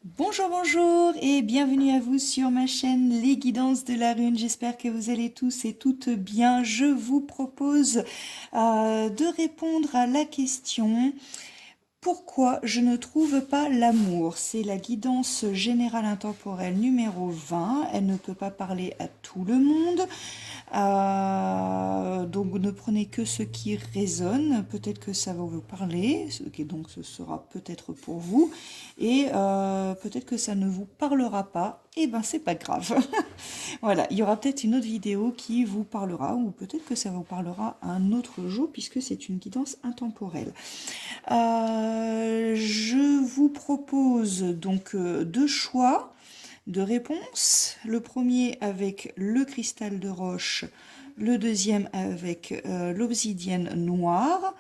Bonjour, bonjour et bienvenue à vous sur ma chaîne Les Guidances de la Rune. J'espère que vous allez tous et toutes bien. Je vous propose de répondre à la question pourquoi je ne trouve pas l'amour. C'est la guidance générale intemporelle numéro 20. Elle ne peut pas parler à tout le monde. Donc ne prenez que ce qui résonne, peut-être que ça va vous parler, donc ce sera peut-être pour vous, et peut-être que ça ne vous parlera pas, et ben c'est pas grave. Voilà, il y aura peut-être une autre vidéo qui vous parlera, ou peut-être que ça vous parlera un autre jour, puisque c'est une guidance intemporelle. Je vous propose donc deux choix de réponses. Le premier avec le cristal de roche, le deuxième avec l'obsidienne noire.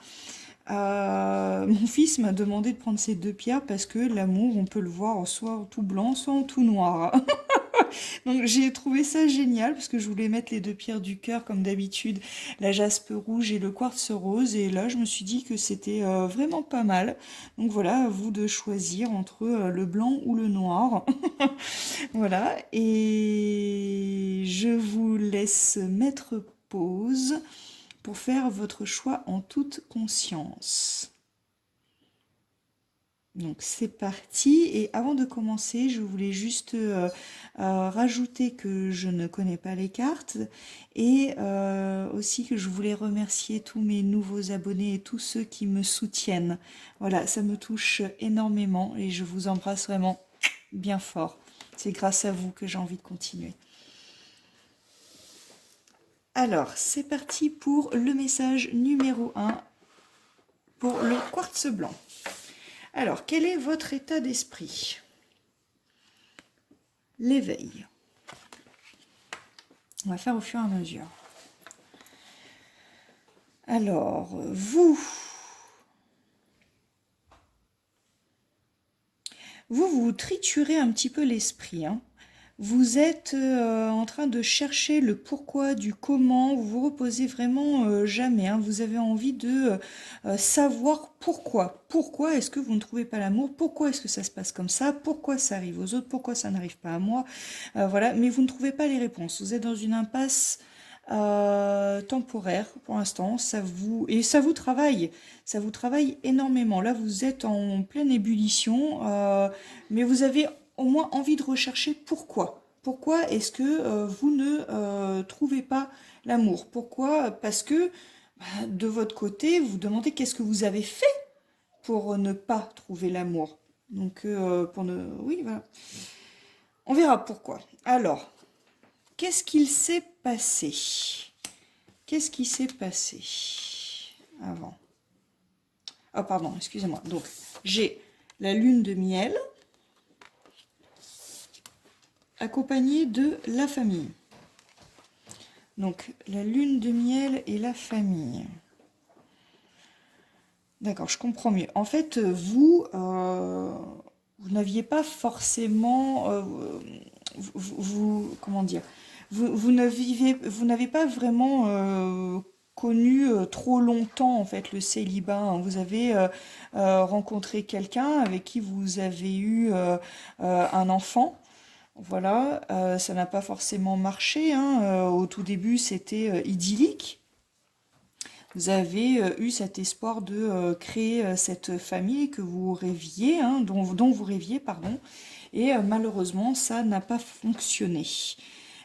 Mon fils m'a demandé de prendre ces deux pierres parce que l'amour, on peut le voir soit en tout blanc, soit en tout noir. Donc j'ai trouvé ça génial parce que je voulais mettre les deux pierres du cœur comme d'habitude, la jaspe rouge et le quartz rose. Et là, je me suis dit que c'était vraiment pas mal. Donc voilà, à vous de choisir entre le blanc ou le noir. Voilà, et je vous laisse mettre pause pour faire votre choix en toute conscience. Donc c'est parti, et avant de commencer, je voulais juste rajouter que je ne connais pas les cartes et aussi que je voulais remercier tous mes nouveaux abonnés et tous ceux qui me soutiennent. Voilà, ça me touche énormément et je vous embrasse vraiment bien fort. C'est grâce à vous que j'ai envie de continuer. Alors, c'est parti pour le message numéro 1 pour le quartz blanc. Alors, quel est votre état d'esprit? L'éveil. On va faire au fur et à mesure. Alors, vous triturez un petit peu l'esprit, hein. Vous êtes en train de chercher le pourquoi du comment, vous vous reposez vraiment jamais, hein. Vous avez envie de savoir pourquoi. Pourquoi est-ce que vous ne trouvez pas l'amour? Pourquoi est-ce que ça se passe comme ça? Pourquoi ça arrive aux autres? Pourquoi ça n'arrive pas à moi? Voilà, mais vous ne trouvez pas les réponses. Vous êtes dans une impasse temporaire pour l'instant, ça vous travaille énormément. Là, vous êtes en pleine ébullition, mais vous avez au moins envie de rechercher pourquoi. Pourquoi est-ce que vous ne trouvez pas l'amour? Pourquoi? Parce que de votre côté, vous vous demandez qu'est-ce que vous avez fait pour ne pas trouver l'amour. Donc, pour ne... Oui, voilà. On verra pourquoi. Alors, qu'est-ce qu'il s'est passé? Qu'est-ce qui s'est passé avant? Ah, pardon, excusez-moi. Donc, j'ai la lune de miel accompagnée de la famille. Donc, la lune de miel et la famille. D'accord, je comprends mieux. En fait, vous n'aviez pas forcément... comment dire? Vous n'avez pas vraiment connu trop longtemps, en fait, le célibat, hein. Vous avez rencontré quelqu'un avec qui vous avez eu un enfant. Voilà, ça n'a pas forcément marché, hein. Au tout début, c'était idyllique. Vous avez eu cet espoir de créer cette famille que vous rêviez, hein, dont vous rêviez, pardon, et malheureusement, ça n'a pas fonctionné.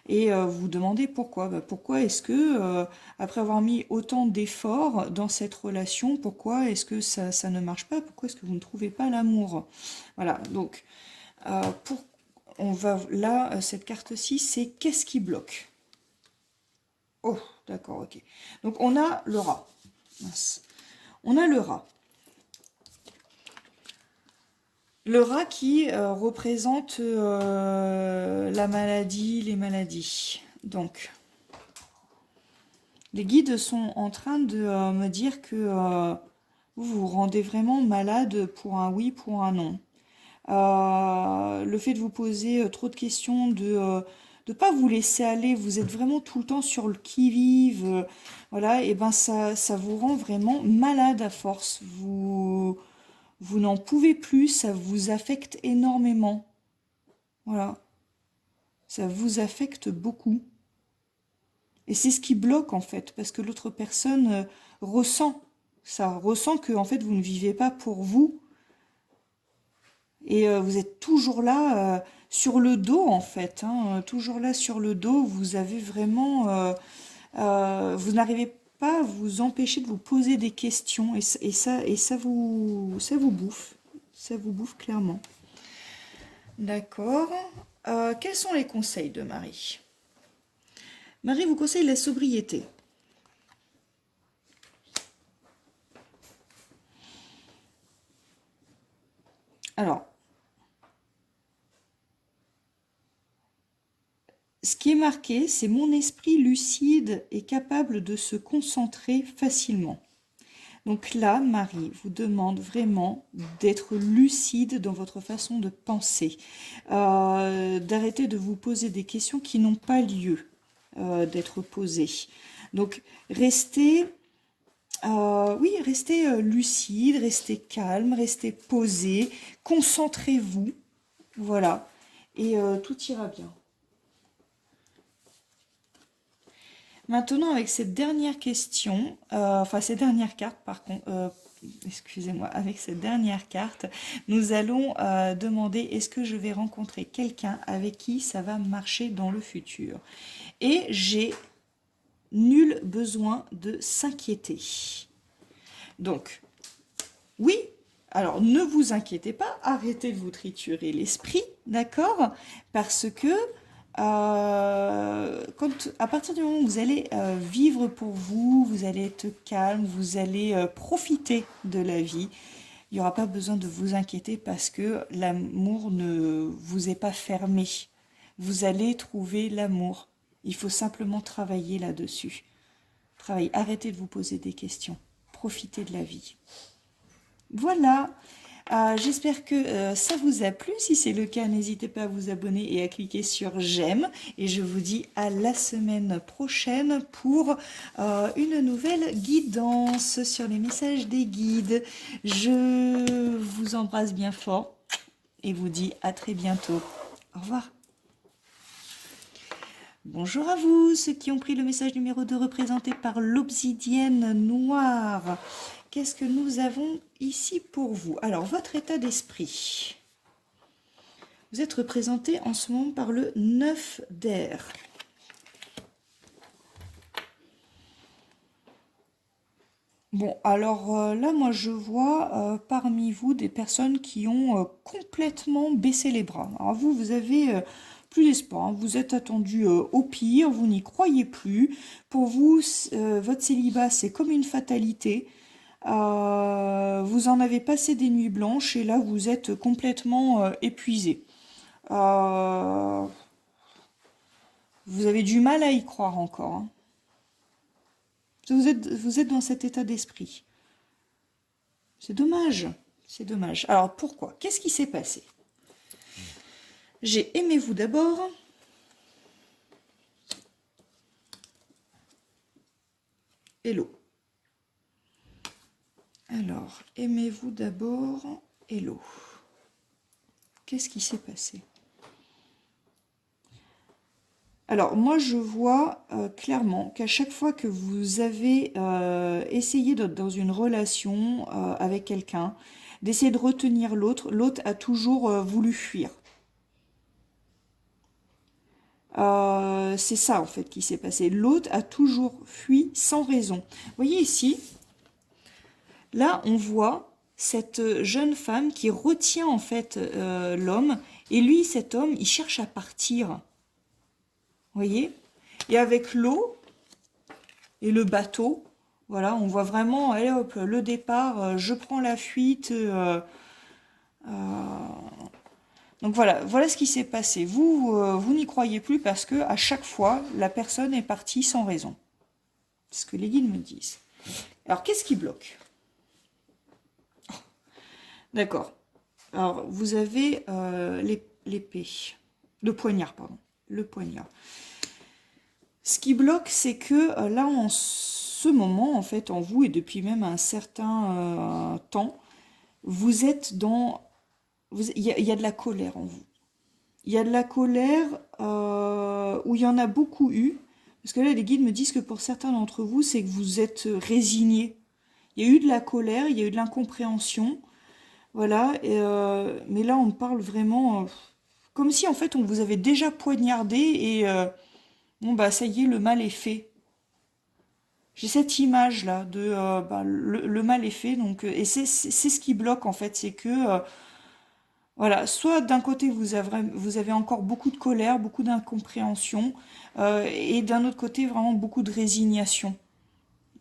Et vous vous demandez pourquoi. Pourquoi est-ce que, après avoir mis autant d'efforts dans cette relation, pourquoi est-ce que ça ne marche pas? Pourquoi est-ce que vous ne trouvez pas l'amour? Voilà, donc, pour on va là, cette carte-ci, c'est qu'est-ce qui bloque? Oh, d'accord, ok. Donc on a le rat. Mince. On a le rat. Le rat qui représente la maladie, les maladies. Donc, les guides sont en train de me dire que vous vous rendez vraiment malade pour un oui, pour un non. Le fait de vous poser trop de questions, de ne pas vous laisser aller, vous êtes vraiment tout le temps sur le qui-vive, voilà, et ben ça vous rend vraiment malade à force. Vous n'en pouvez plus, ça vous affecte énormément. Voilà, ça vous affecte beaucoup. Et c'est ce qui bloque en fait, parce que l'autre personne ressent ça, ressent que en fait vous ne vivez pas pour vous, et vous êtes toujours là sur le dos en fait, hein, toujours là sur le dos, vous avez vraiment, vous n'arrivez pas à vous empêcher de vous poser des questions, et ça vous bouffe clairement. D'accord. Quels sont les conseils de Marie? Marie vous conseille la sobriété. Alors, ce qui est marqué, c'est mon esprit lucide est capable de se concentrer facilement. Donc là, Marie vous demande vraiment d'être lucide dans votre façon de penser, d'arrêter de vous poser des questions qui n'ont pas lieu d'être posées. Donc restez, oui, restez lucide, restez calme, restez posé, concentrez-vous, voilà, et tout ira bien. Maintenant, avec cette dernière question, enfin ces dernières cartes, par contre, excusez-moi, avec cette dernière carte, nous allons demander est-ce que je vais rencontrer quelqu'un avec qui ça va marcher dans le futur. Et j'ai nul besoin de s'inquiéter. Donc, oui, alors ne vous inquiétez pas, arrêtez de vous triturer l'esprit, d'accord? Parce que à partir du moment où vous allez vivre pour vous, vous allez être calme, vous allez profiter de la vie, il n'y aura pas besoin de vous inquiéter parce que l'amour ne vous est pas fermé. Vous allez trouver l'amour. Il faut simplement travailler là-dessus. Travaillez, arrêtez de vous poser des questions. Profitez de la vie. Voilà. J'espère que ça vous a plu. Si c'est le cas, n'hésitez pas à vous abonner et à cliquer sur j'aime. Et je vous dis à la semaine prochaine pour une nouvelle guidance sur les messages des guides. Je vous embrasse bien fort et vous dis à très bientôt. Au revoir. Bonjour à vous, ceux qui ont pris le message numéro 2 représenté par l'obsidienne noire. Qu'est-ce que nous avons ici pour vous? Alors, votre état d'esprit. Vous êtes représenté en ce moment par le 9 d'air. Bon, alors là, moi, je vois parmi vous des personnes qui ont complètement baissé les bras. Alors vous, vous avez plus d'espoir, hein. Vous êtes attendu au pire, vous n'y croyez plus. Pour vous, votre célibat, c'est comme une fatalité. Vous en avez passé des nuits blanches et là, vous êtes complètement épuisé. Euh, vous avez du mal à y croire encore, hein. Vous êtes dans cet état d'esprit. C'est dommage. C'est dommage. Alors pourquoi? Qu'est-ce qui s'est passé? J'ai aimé-vous d'abord. Hello. Alors, aimez-vous d'abord. Hello. Qu'est-ce qui s'est passé? Alors, moi, je vois clairement qu'à chaque fois que vous avez essayé d'être dans une relation avec quelqu'un, d'essayer de retenir l'autre, l'autre a toujours voulu fuir. C'est ça, en fait, qui s'est passé. L'autre a toujours fui sans raison. Vous voyez ici, là, on voit cette jeune femme qui retient, en fait, l'homme. Et lui, cet homme, il cherche à partir. Vous voyez? Et avec l'eau et le bateau, voilà, on voit vraiment, allez hop, le départ, je prends la fuite. Donc voilà, voilà ce qui s'est passé. Vous, vous n'y croyez plus parce que à chaque fois, la personne est partie sans raison. C'est ce que les guides me disent. Alors, qu'est-ce qui bloque? D'accord. Alors, vous avez l'épée. Le poignard, pardon. Le poignard. Ce qui bloque, c'est que là, en ce moment, en fait, en vous, et depuis même un certain temps, vous êtes dans... il y a de la colère en vous. Il y a de la colère où il y en a beaucoup eu. Parce que là, les guides me disent que pour certains d'entre vous, c'est que vous êtes résignés. Il y a eu de la colère, il y a eu de l'incompréhension. Voilà. Mais là, on parle vraiment comme si, en fait, on vous avait déjà poignardé et bon, bah, ça y est, le mal est fait. J'ai cette image-là de bah, le mal est fait. Donc, et c'est ce qui bloque, en fait. C'est que voilà, soit d'un côté vous avez encore beaucoup de colère, beaucoup d'incompréhension, et d'un autre côté vraiment beaucoup de résignation.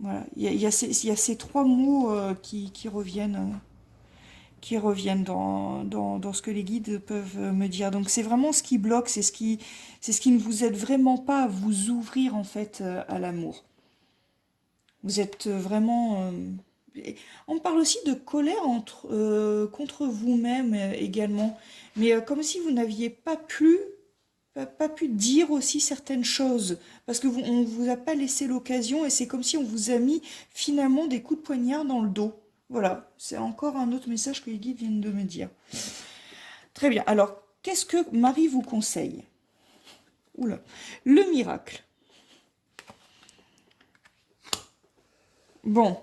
Voilà, il y a ces trois mots qui reviennent dans ce que les guides peuvent me dire. Donc c'est vraiment ce qui bloque, c'est ce qui ne vous aide vraiment pas à vous ouvrir en fait à l'amour. Vous êtes vraiment... on me parle aussi de colère contre vous-même également, mais comme si vous n'aviez pas pu dire aussi certaines choses, parce que on vous a pas laissé l'occasion, et c'est comme si on vous a mis finalement des coups de poignard dans le dos. Voilà, c'est encore un autre message que les guides viennent de me dire. Très bien, alors, qu'est-ce que Marie vous conseille? Oula, le miracle. Bon,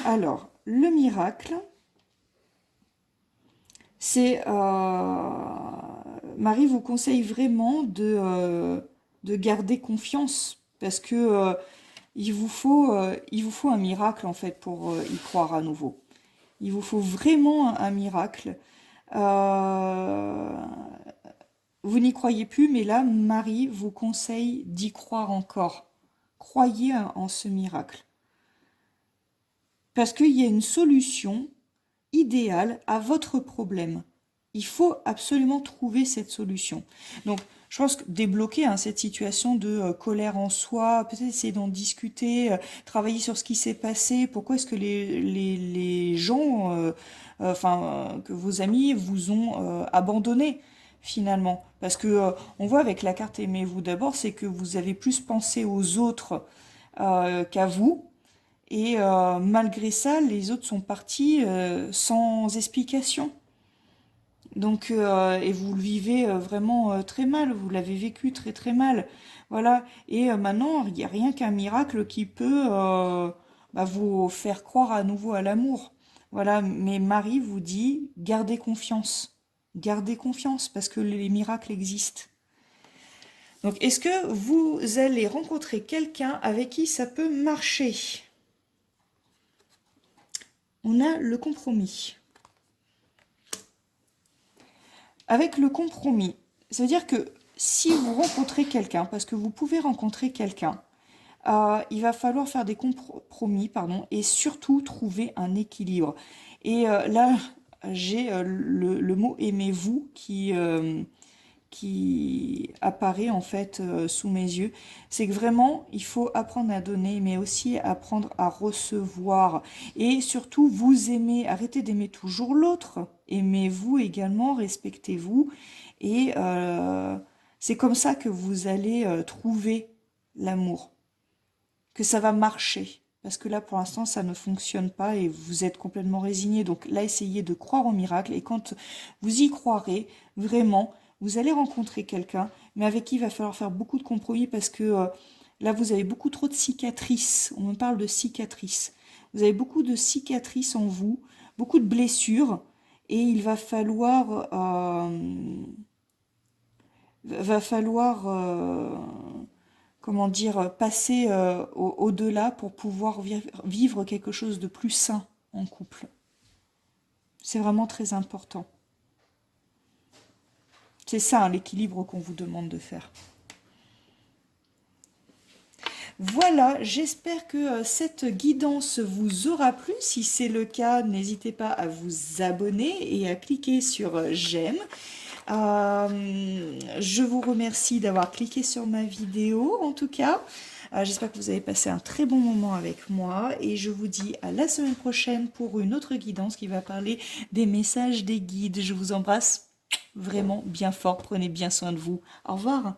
alors, le miracle, c'est... Marie vous conseille vraiment de garder confiance, parce que il vous faut un miracle, en fait, pour y croire à nouveau. Il vous faut vraiment un miracle. Euh, vous n'y croyez plus, mais là, Marie vous conseille d'y croire encore. Croyez en ce miracle. Parce qu'il y a une solution idéale à votre problème. Il faut absolument trouver cette solution. Donc, je pense que débloquer cette situation de colère en soi, peut-être essayer d'en discuter, travailler sur ce qui s'est passé, pourquoi est-ce que les gens, que vos amis vous ont abandonné finalement. Parce que on voit avec la carte Aimez-vous d'abord, c'est que vous avez plus pensé aux autres qu'à vous. Et malgré ça, les autres sont partis sans explication. Donc, et vous le vivez vraiment très mal, vous l'avez vécu très très mal. Voilà. Et maintenant, il n'y a rien qu'un miracle qui peut bah, vous faire croire à nouveau à l'amour. Voilà. Mais Marie vous dit, gardez confiance. Gardez confiance parce que les miracles existent. Donc, est-ce que vous allez rencontrer quelqu'un avec qui ça peut marcher? On a le compromis. Avec le compromis, ça veut dire que si vous rencontrez quelqu'un, parce que vous pouvez rencontrer quelqu'un, il va falloir faire des compromis, pardon, et surtout trouver un équilibre. Et là, j'ai le mot aimez-vous qui apparaît en fait sous mes yeux. C'est que vraiment, il faut apprendre à donner, mais aussi apprendre à recevoir. Et surtout, vous aimez, arrêtez d'aimer toujours l'autre. Aimez-vous également, respectez-vous. Et c'est comme ça que vous allez trouver l'amour, que ça va marcher. Parce que là, pour l'instant, ça ne fonctionne pas et vous êtes complètement résigné. Donc là, essayez de croire au miracle. Et quand vous y croirez, vraiment, vous allez rencontrer quelqu'un, mais avec qui il va falloir faire beaucoup de compromis parce que là, vous avez beaucoup trop de cicatrices. On me parle de cicatrices. Vous avez beaucoup de cicatrices en vous, beaucoup de blessures, et il va falloir comment dire, passer au-delà pour pouvoir vivre quelque chose de plus sain en couple. C'est vraiment très important. C'est ça l'équilibre qu'on vous demande de faire. Voilà, j'espère que cette guidance vous aura plu. Si c'est le cas, n'hésitez pas à vous abonner et à cliquer sur j'aime. Je vous remercie d'avoir cliqué sur ma vidéo en tout cas. J'espère que vous avez passé un très bon moment avec moi et je vous dis à la semaine prochaine pour une autre guidance qui va parler des messages des guides. Je vous embrasse vraiment bien fort. Prenez bien soin de vous. Au revoir.